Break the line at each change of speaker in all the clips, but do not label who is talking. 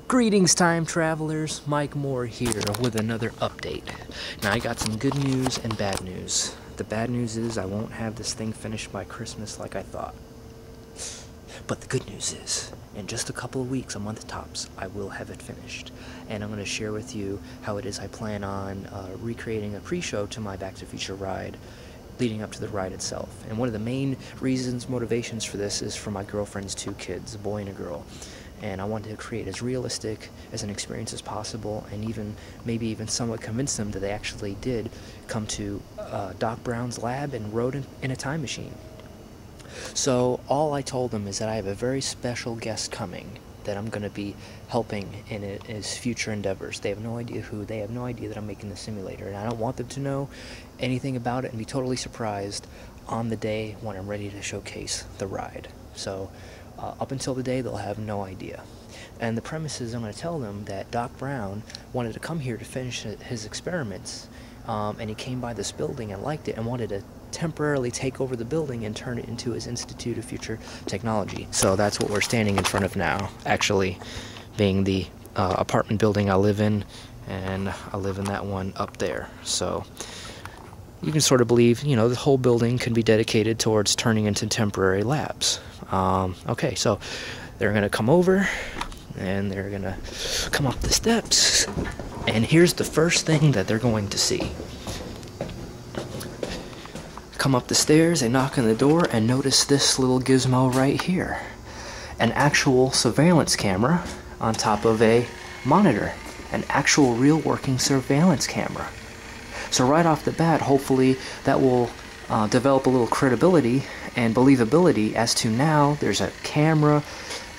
Greetings, time travelers. Mike Moore here with another update. Now, I got some good news and bad news. The bad news is I won't have this thing finished by Christmas like I thought. But the good news is, in just a couple of weeks, a month tops, I will have it finished. And I'm going to share with you how it is I plan on recreating a pre-show to my Back to the Future ride leading up to the ride itself. And one of the main reasons, motivations for this is for my girlfriend's two kids, a boy and a girl. And I wanted to create as realistic as an experience as possible, and maybe even somewhat convince them that they actually did come to Doc Brown's lab and rode in a time machine. So all I told them is that I have a very special guest coming that I'm going to be helping in his future endeavors. They have no idea who. They have no idea that I'm making the simulator, and I don't want them to know anything about it and be totally surprised on the day when I'm ready to showcase the ride. So up until the day, they'll have no idea. And the premise is I'm going to tell them that Doc Brown wanted to come here to finish his experiments, and he came by this building and liked it and wanted to temporarily take over the building and turn it into his Institute of Future Technology. So that's what we're standing in front of now, actually being the apartment building I live in, and I live in that one up there. So you can sort of believe, you know, the whole building can be dedicated towards turning into temporary labs. Okay, so they're going to come over, and they're going to come up the steps, and here's the first thing that they're going to see. Come up the stairs, they knock on the door, and notice this little gizmo right here. An actual surveillance camera on top of a monitor. An actual real working surveillance camera. So right off the bat, hopefully that will develop a little credibility and believability as to now there's a camera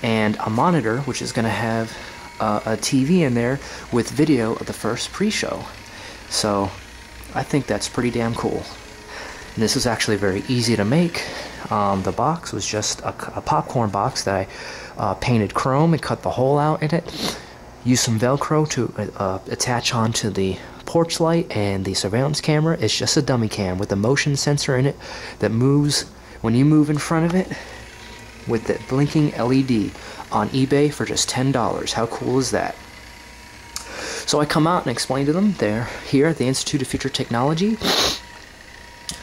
and a monitor which is going to have a TV in there with video of the first pre-show. So I think that's pretty damn cool. And this is actually very easy to make. The box was just a popcorn box that I painted chrome and cut the hole out in it. Used some Velcro to attach onto the porch light, and the surveillance camera is just a dummy cam with a motion sensor in it that moves when you move in front of it with the blinking LED on eBay for just $10. How cool is that? So I come out and explain to them they're here at the Institute of Future Technology,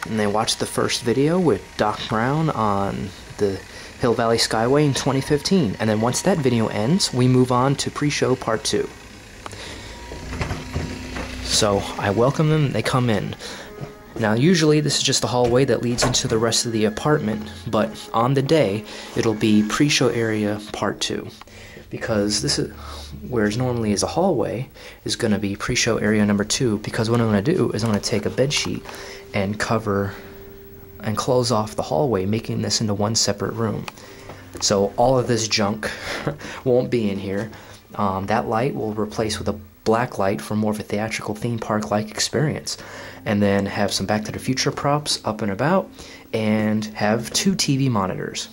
and they watch the first video with Doc Brown on the Hill Valley Skyway in 2015. And then once that video ends, we move on to pre-show part 2. So I welcome them, they come in. Now usually this is just the hallway that leads into the rest of the apartment, but on the day it'll be pre-show area part 2. Because this is, whereas normally is a hallway, is going to be pre-show area number 2, because what I'm going to do is I'm going to take a bed sheet and cover and close off the hallway, making this into one separate room. So all of this junk won't be in here. That light will replace with a black light for more of a theatrical theme park-like experience. And then have some Back to the Future props up and about, and have 2 TV monitors.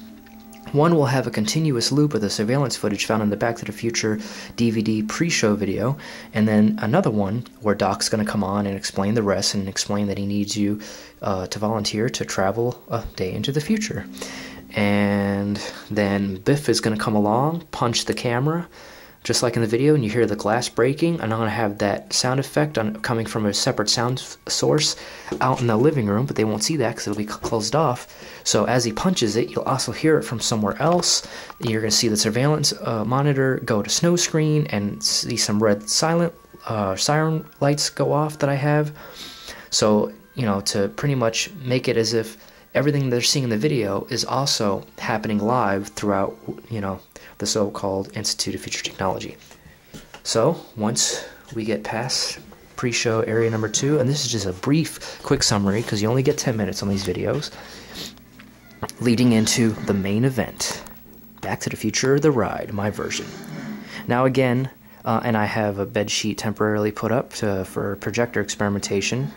One will have a continuous loop of the surveillance footage found in the Back to the Future DVD pre-show video, and then another one where Doc's going to come on and explain the rest and explain that he needs you to volunteer to travel a day into the future. And then Biff is going to come along, punch the camera, just like in the video, and you hear the glass breaking, and I'm going to have that sound effect coming from a separate sound source out in the living room, but they won't see that because it'll be closed off. So as he punches it, you'll also hear it from somewhere else. You're going to see the surveillance monitor go to snow screen and see some red siren lights go off that I have. So, you know, to pretty much make it as if everything they're seeing in the video is also happening live throughout, you know, the so-called Institute of Future Technology. So once we get past pre-show area number 2, and this is just a brief, quick summary because you only get 10 minutes on these videos, leading into the main event, Back to the Future, the ride, my version. Now again, and I have a bed sheet temporarily put up for projector experimentation.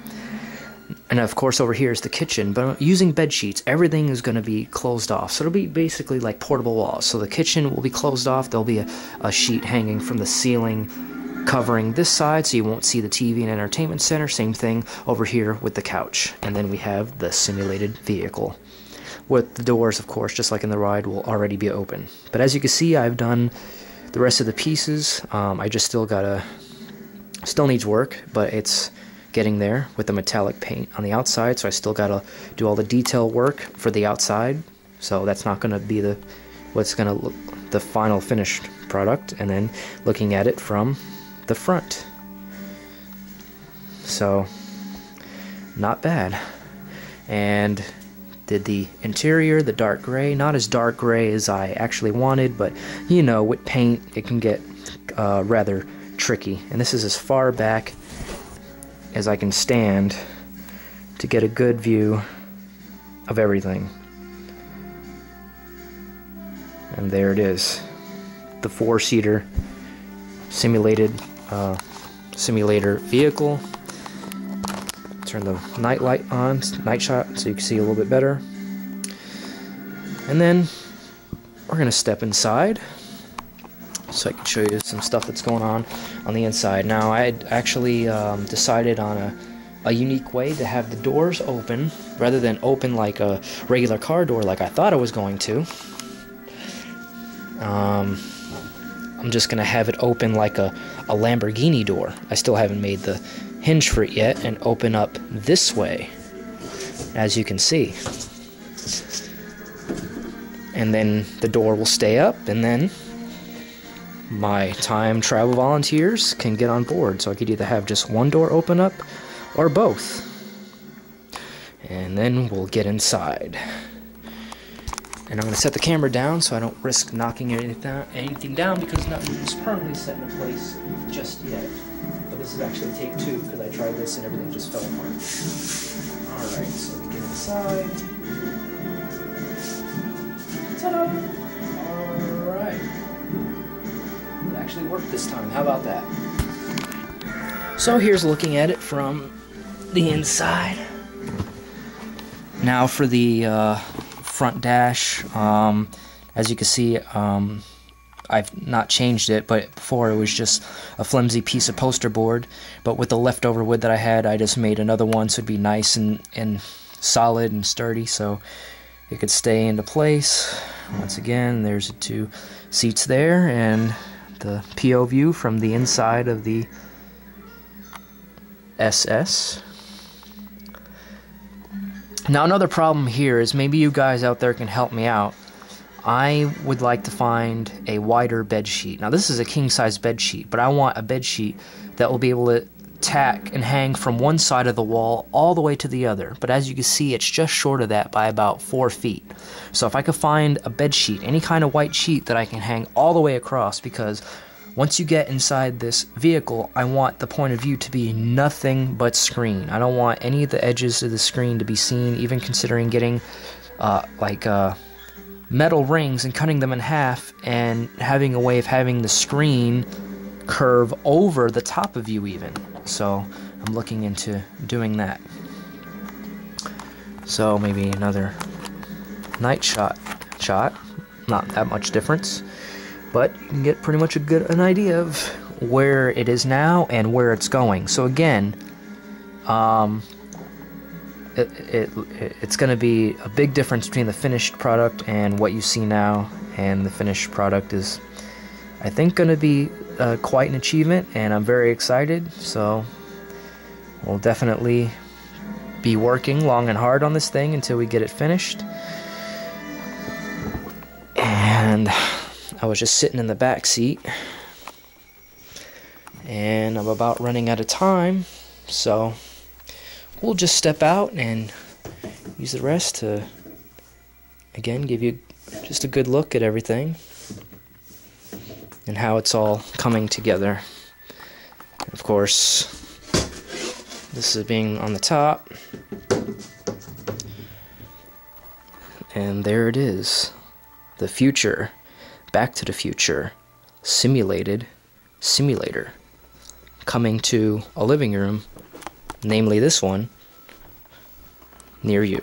And of course over here is the kitchen, but using bed sheets, everything is going to be closed off. So it'll be basically like portable walls. So the kitchen will be closed off. There'll be a sheet hanging from the ceiling covering this side so you won't see the TV and entertainment center. Same thing over here with the couch. And then we have the simulated vehicle, with the doors, of course, just like in the ride, will already be open. But as you can see, I've done The rest of the pieces, I just still needs work, but it's getting there with the metallic paint on the outside, so I still gotta do all the detail work for the outside. So that's not gonna be what's gonna look the final finished product, and then looking at it from the front. So not bad. And did the interior, the dark gray, not as dark gray as I actually wanted, but you know, with paint it can get rather tricky. And this is as far back as I can stand to get a good view of everything. And there it is, the 4-seater simulator vehicle. Turn the night light on, night shot, so you can see a little bit better. And then we're gonna step inside so I can show you some stuff that's going on the inside. Now, I had actually decided on a unique way to have the doors open rather than open like a regular car door like I thought I was going to. I'm just gonna have it open like a Lamborghini door. I still haven't made the hinge for it yet, and open up this way, as you can see. And then the door will stay up, and then my time travel volunteers can get on board. So I could either have just one door open up or both. And then we'll get inside. And I'm going to set the camera down so I don't risk knocking anything down, because nothing's permanently set in place just yet. But this is actually take 2, because I tried this and everything just fell apart. Alright, so we get inside. Ta-da! Alright. It actually worked this time. How about that? So here's looking at it from the inside. Now for the front dash, as you can see, I've not changed it, but before it was just a flimsy piece of poster board, but with the leftover wood that I had, I just made another one so it'd be nice and solid and sturdy, so it could stay into place. Once again, there's the 2 seats there, and the PO view from the inside of the SS. Now, another problem here is, maybe you guys out there can help me out. I would like to find a wider bed sheet. Now, this is a king-size bed sheet, but I want a bed sheet that will be able to tack and hang from one side of the wall all the way to the other. But as you can see, it's just short of that by about 4 feet. So if I could find a bed sheet, any kind of white sheet that I can hang all the way across, because once you get inside this vehicle, I want the point of view to be nothing but screen. I don't want any of the edges of the screen to be seen, even considering getting metal rings and cutting them in half and having a way of having the screen curve over the top of you even. So I'm looking into doing that. So maybe another night shot. Not that much difference, but you can get pretty much an idea of where it is now and where it's going. So again, it's going to be a big difference between the finished product and what you see now, and the finished product is, I think, going to be quite an achievement, and I'm very excited. So we'll definitely be working long and hard on this thing until we get it finished. And I was just sitting in the back seat, and I'm about running out of time, so we'll just step out and use the rest to, again, give you just a good look at everything and how it's all coming together. Of course, this is being on the top, and there it is, the future, Back to the Future simulator coming to a living room, namely this one, near you.